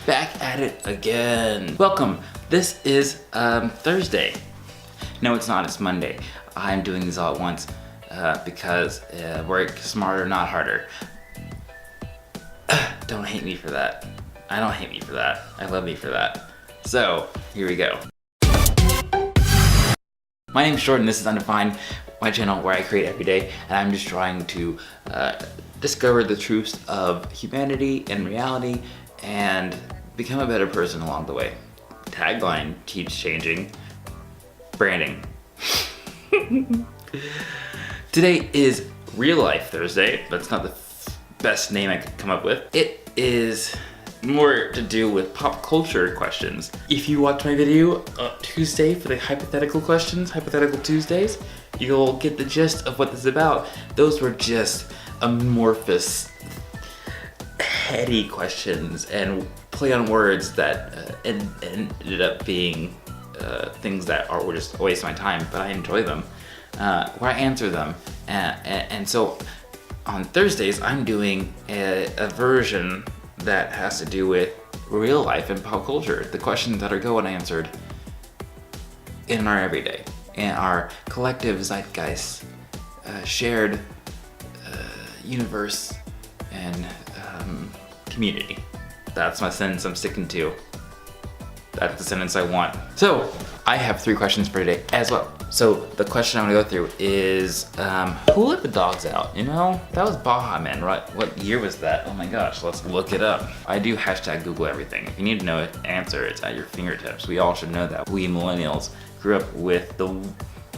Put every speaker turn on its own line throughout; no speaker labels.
back at it again. Welcome. This is Thursday. No, it's not. It's Monday. I'm doing these all at once because work smarter, not harder. Don't hate me for that. I don't hate me for that. I love me for that. So, here we go. My name's Jordan, this is Undefined, my channel where I create every day, and I'm just trying to discover the truths of humanity and reality and become a better person along the way. Tagline keeps changing. Branding. Today is Real Life Thursday. That's not the best name I could come up with. It is more to do with pop culture questions. If you watch my video Tuesday for the hypothetical questions, Hypothetical Tuesdays, you'll get the gist of what this is about. Those were just amorphous, heady questions and play on words that ended up being things that were just a waste of my time, but I enjoy them, where I answer them. And so on Thursdays, I'm doing a version that has to do with real life and pop culture, the questions that are go unanswered in our everyday, in our collective zeitgeist, shared universe and community. That's my sentence I'm sticking to. That's the sentence I want. So, I have 3 questions for today as well. So, the question I'm gonna go through is, who let the dogs out? You know, that was Baja Man, right? What year was that? Oh my gosh, let's look it up. I do hashtag Google everything. If you need to know an answer, it's at your fingertips. We all should know that. We millennials grew up with the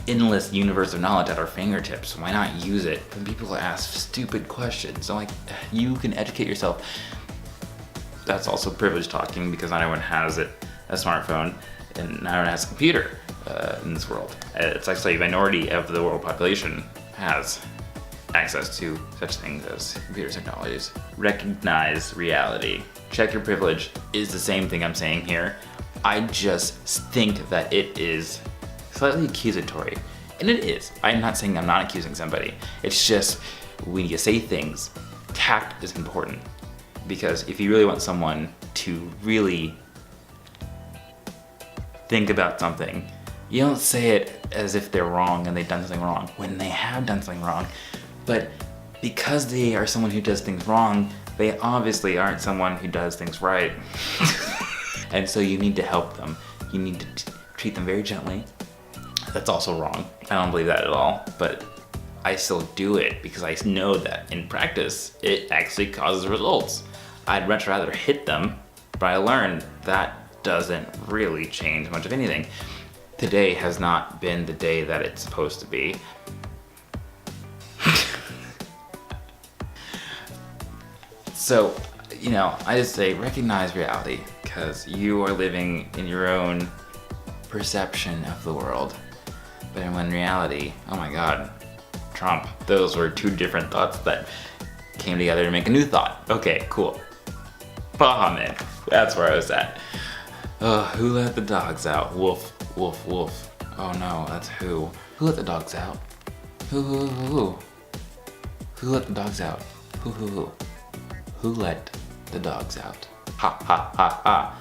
endless universe of knowledge at our fingertips. Why not use it when people ask stupid questions? So like, you can educate yourself. That's also privilege talking because not everyone has a smartphone and not everyone has a computer in this world. It's actually a minority of the world population has access to such things as computer technologies. Recognize reality. Check your privilege is the same thing I'm saying here. I just think that it is slightly accusatory. And it is. I'm not saying I'm not accusing somebody. It's just when you say things, tact is important. Because if you really want someone to really think about something, you don't say it as if they're wrong and they've done something wrong when they have done something wrong. But because they are someone who does things wrong, they obviously aren't someone who does things right. And so you need to help them. You need to treat them very gently. That's also wrong. I don't believe that at all, but I still do it because I know that in practice, it actually causes results. I'd much rather hit them, but I learned that doesn't really change much of anything. Today has not been the day that it's supposed to be. So, you know, I just say recognize reality because you are living in your own perception of the world. But in reality, oh my God, Trump, those were 2 different thoughts that came together to make a new thought. Okay, cool. Baja Man, that's where I was at. Who let the dogs out? Woof, woof, woof. Oh no, that's who. Who let the dogs out? Who? Who let the dogs out? Who? Who let the dogs out? Ha, ha, ha, ha.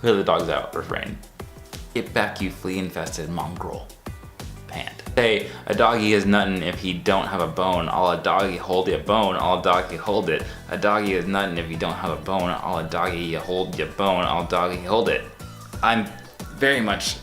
Who let the dogs out? Refrain. Get back, you flea-infested mongrel. Pant. Say, a doggy is nuttin' if he don't have a bone. All a doggy hold a bone, all a doggy hold it. A doggy is nuttin' if you don't have a bone. All a doggy you hold your bone, all doggy hold it. I'm very much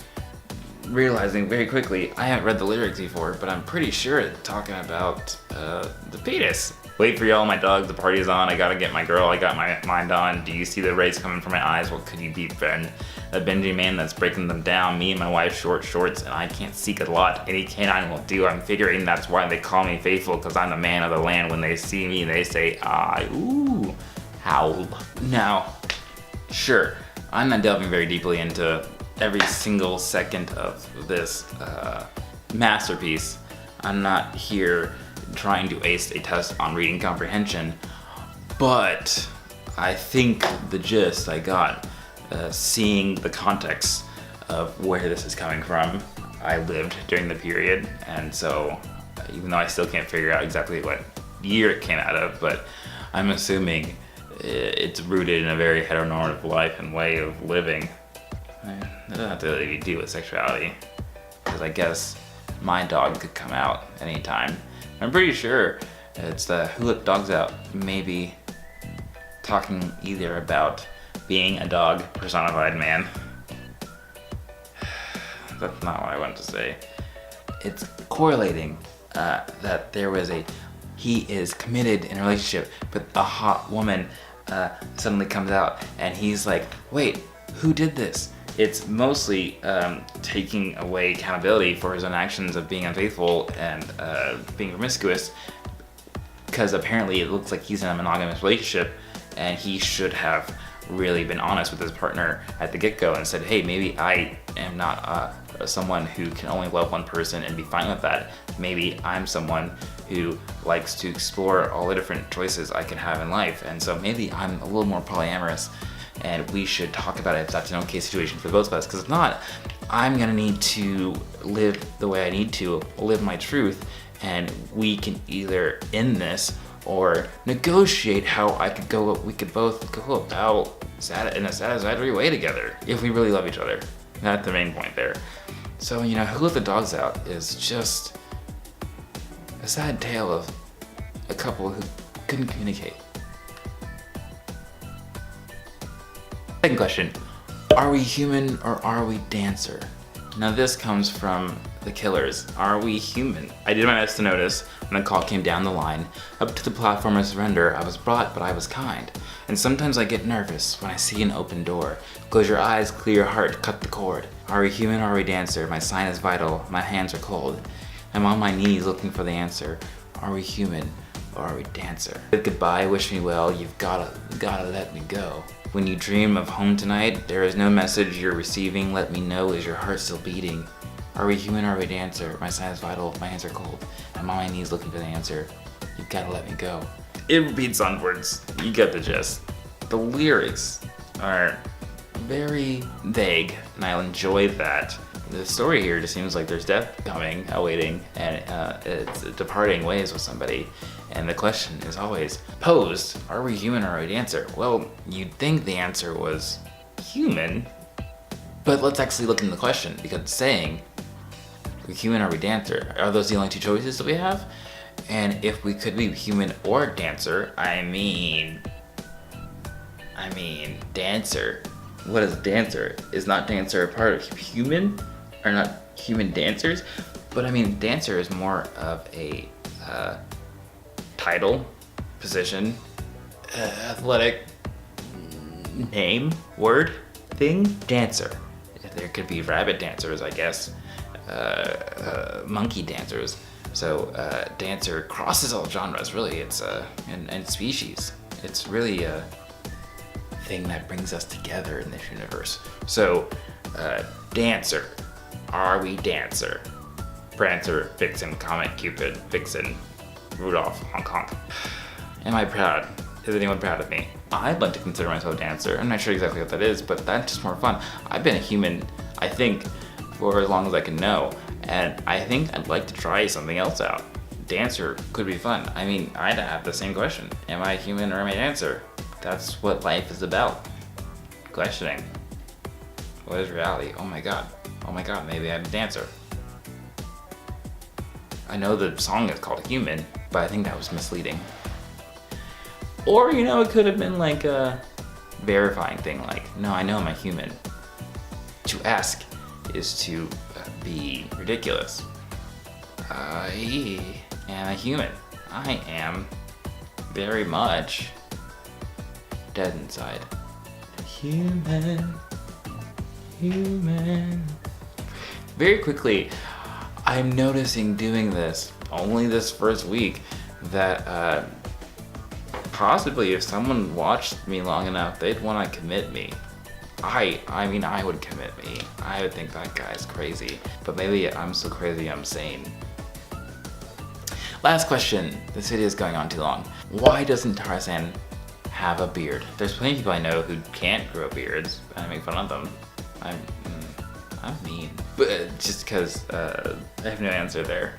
realizing very quickly, I haven't read the lyrics before, but I'm pretty sure it's talking about the penis. Wait for y'all, my dog, the party's on. I gotta get my girl, I got my mind on. Do you see the rays coming from my eyes? What could you be, friend? A Benji man that's breaking them down. Me and my wife short shorts, and I can't seek a lot. Any canine will do. I'm figuring that's why they call me faithful, cause I'm the man of the land. When they see me, they say, ooh, howl. Now, sure, I'm not delving very deeply into every single second of this masterpiece. I'm not here trying to ace a test on reading comprehension, but I think the gist I got, seeing the context of where this is coming from. I lived during the period, and so even though I still can't figure out exactly what year it came out of, but I'm assuming it's rooted in a very heteronormative life and way of living. It doesn't have to really do with sexuality, because I guess my dog could come out anytime. I'm pretty sure it's the Who Let Dogs Out, maybe talking either about being a dog personified man. That's not what I wanted to say. It's correlating that there was he is committed in a relationship, but a hot woman suddenly comes out and he's like, wait, who did this? It's mostly taking away accountability for his own actions of being unfaithful and being promiscuous, because apparently it looks like he's in a monogamous relationship and he should have really been honest with his partner at the get-go and said, hey, maybe I am not someone who can only love one person and be fine with that. Maybe I'm someone who likes to explore all the different choices I can have in life, and so maybe I'm a little more polyamorous, and we should talk about it if that's an okay situation for both of us, because if not, I'm gonna need to live the way I need to, live my truth, and we can either end this or negotiate how we could both go about in a satisfactory way together if we really love each other. That's the main point there. So, Who Let the Dogs Out is just a sad tale of a couple who couldn't communicate. Second question, are we human or are we dancer? Now this comes from The Killers. Are we human? I did my best to notice when the call came down the line. Up to the platform of surrender, I was brought, but I was kind. And sometimes I get nervous when I see an open door. Close your eyes, clear your heart, cut the cord. Are we human or are we dancer? My sign is vital, my hands are cold. I'm on my knees looking for the answer. Are we human or are we dancer? Goodbye, wish me well, you've gotta let me go. When you dream of home tonight, there is no message you're receiving. Let me know, is your heart still beating? Are we human or are we dancer? My sign is vital, my hands are cold. I'm on my knees looking for the answer. You've gotta let me go. It repeats onwards. You get the gist. The lyrics are very vague, and I enjoy that. The story here just seems like there's death coming, awaiting, and it's departing ways with somebody. And the question is always posed, are we human or are we dancer? Well, you'd think the answer was human, but let's actually look into the question, because it's saying, are we human or are we dancer? Are those the only two choices that we have? And if we could be human or dancer, I mean, dancer. What is dancer? Is not dancer a part of human? Are not human dancers? But dancer is more of a title, position, athletic name, word, thing, dancer. There could be rabbit dancers, I guess, monkey dancers. So dancer crosses all genres, really. It's and species. It's really a thing that brings us together in this universe. So dancer, are we dancer? Prancer, Vixen, Comet, Cupid, Vixen, Rudolph, Hong Kong. Am I proud? Is anyone proud of me? I'd like to consider myself a dancer. I'm not sure exactly what that is, but that's just more fun. I've been a human, I think, for as long as I can know, and I think I'd like to try something else out. Dancer could be fun. I'd have the same question. Am I human or am I a dancer? That's what life is about. Questioning. What is reality? Oh my god, maybe I'm a dancer. I know the song is called Human, but I think that was misleading. Or, it could have been like a verifying thing, like, no, I know I'm a human. To ask is to be ridiculous. I am a human. I am very much dead inside. Human. Very quickly, I'm noticing doing this, only this first week, that possibly if someone watched me long enough, they'd want to commit me. I would commit me. I would think that guy's crazy, but maybe I'm so crazy I'm sane. Last question. This video is going on too long. Why doesn't Tarzan have a beard? There's plenty of people I know who can't grow beards, and I make fun of them. I'm mean, but just because I have no answer there.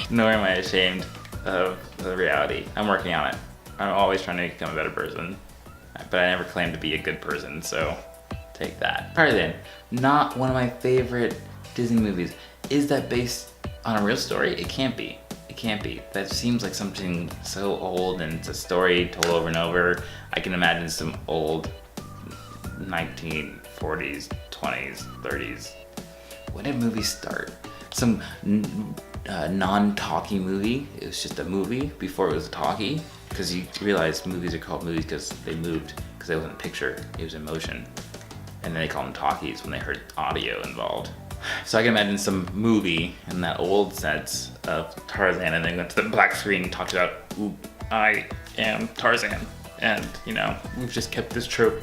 Nor am I ashamed of the reality. I'm working on it. I'm always trying to become a better person, but I never claim to be a good person, so take that. Tarzan, not one of my favorite Disney movies. Is that based on a real story? It can't be. It can't be. That seems like something so old, and it's a story told over and over. I can imagine some old 1940s, 20s, 30s. When did movies start? Some non-talkie movie. It was just a movie before it was a talkie. Because you realize movies are called movies because they moved, because it wasn't a picture, it was in motion. And then they call them talkies when they heard audio involved. So I can imagine some movie in that old sense of Tarzan, and then went to the black screen and talked about, ooh, I am Tarzan. And, you know, we've just kept this trope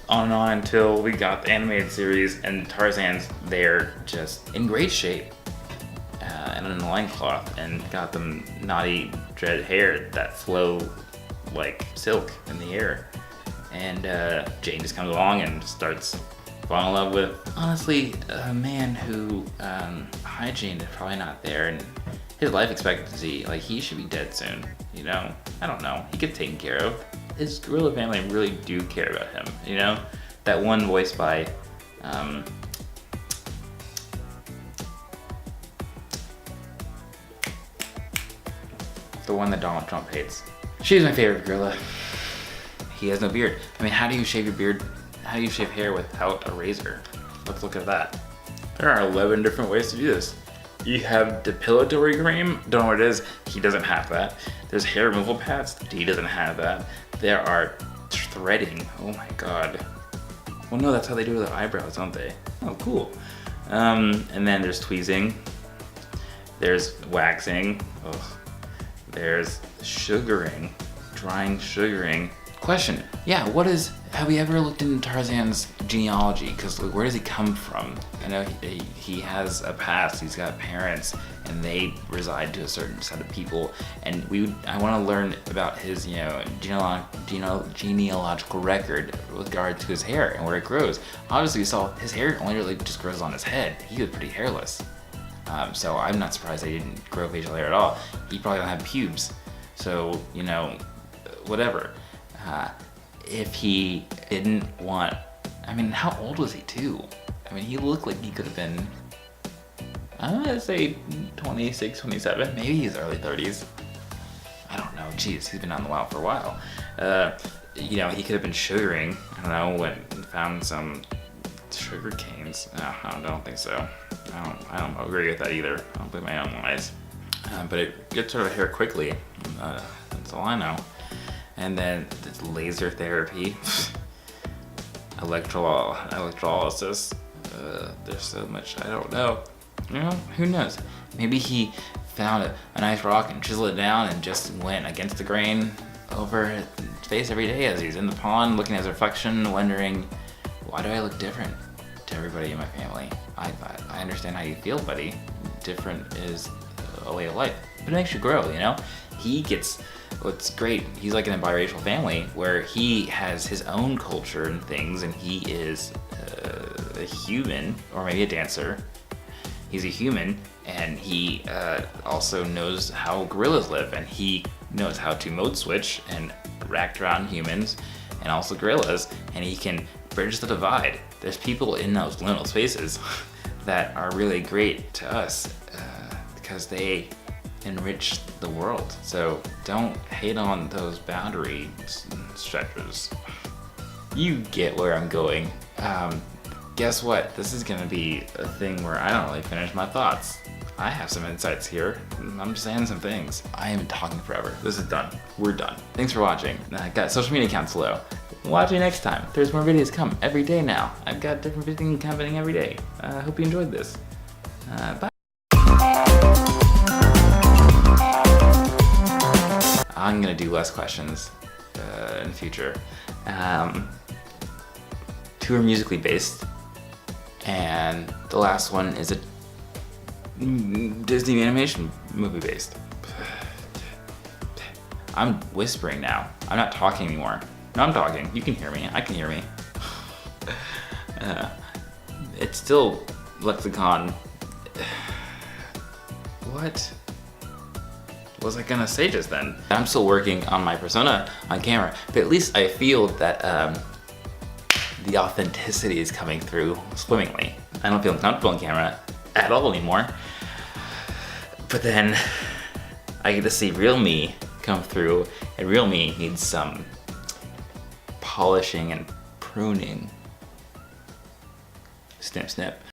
on and on until we got the animated series, and Tarzan's there just in great shape and in a loincloth, and got them naughty dread hair that flow like silk in the air. And Jane just comes along and starts falling in love with, honestly, a man who hygiene is probably not there, and his life expectancy, like, he should be dead soon, you know? I don't know, he gets taken care of. His gorilla family really do care about him, you know? That one voiced by, the one that Donald Trump hates. She's my favorite gorilla. He has no beard. I mean, how do you shave your beard? How do you shave hair without a razor? Let's look at that. There are 11 different ways to do this. You have depilatory cream, don't know what it is, he doesn't have that. There's hair removal pads, he doesn't have that. There are threading, oh my god. Well, no, that's how they do their eyebrows, don't they? Oh, cool. And then there's tweezing. There's waxing. Ugh. There's sugaring, drying sugaring. Question, yeah, have we ever looked into Tarzan's genealogy? Because where does he come from? I know he has a past, he's got parents, and they reside to a certain set of people, and I want to learn about his, you know, genealogical record with regard to his hair and where it grows. Obviously, we saw his hair only really just grows on his head. He was pretty hairless. So I'm not surprised they didn't grow facial hair at all. He probably don't have pubes. So, you know, whatever. If he didn't want, I mean, how old was he too? I mean, he looked like he could have been, I'm gonna say 26, 27, maybe he's early 30s. I don't know, geez, he's been on the wild for a while. You know, he could have been sugaring, I don't know, went and found some sugar canes. No, I don't think so. I don't agree with that either. I don't believe my own lies. But it gets rid of hair quickly, that's all I know. And then there's laser therapy, electrolysis. There's so much, I don't know. You know, who knows? Maybe he found a nice rock and chiseled it down and just went against the grain over his face every day as he's in the pond looking at his reflection, wondering, why do I look different to everybody in my family? I understand how you feel, buddy. Different is a way of life, but it makes you grow, you know? What's great, he's like in a biracial family where he has his own culture and things, and he is a human, or maybe a dancer. He's a human, and he also knows how gorillas live, and he knows how to mode switch and rack around humans and also gorillas, and he can bridge the divide. There's people in those liminal spaces that are really great to us because they enrich the world. So don't hate on those boundary stretchers. You get where I'm going. Guess what? This is gonna be a thing where I don't really finish my thoughts. I have some insights here. I'm just saying some things. I am talking forever. This is done. We're done. Thanks for watching. I got social media accounts below. Watch me next time. There's more videos come every day now. I've got different things happening every day. I hope you enjoyed this. Bye. I'm gonna do less questions in the future. 2 are musically based, and the last one is a Disney animation movie based. I'm whispering now. I'm not talking anymore. No, I'm talking. You can hear me. I can hear me. It's still lexicon. What? was I gonna say just then? I'm still working on my persona on camera, but at least I feel that the authenticity is coming through swimmingly. I don't feel uncomfortable on camera at all anymore. But then I get to see real me come through, and real me needs some polishing and pruning. Snip, snip.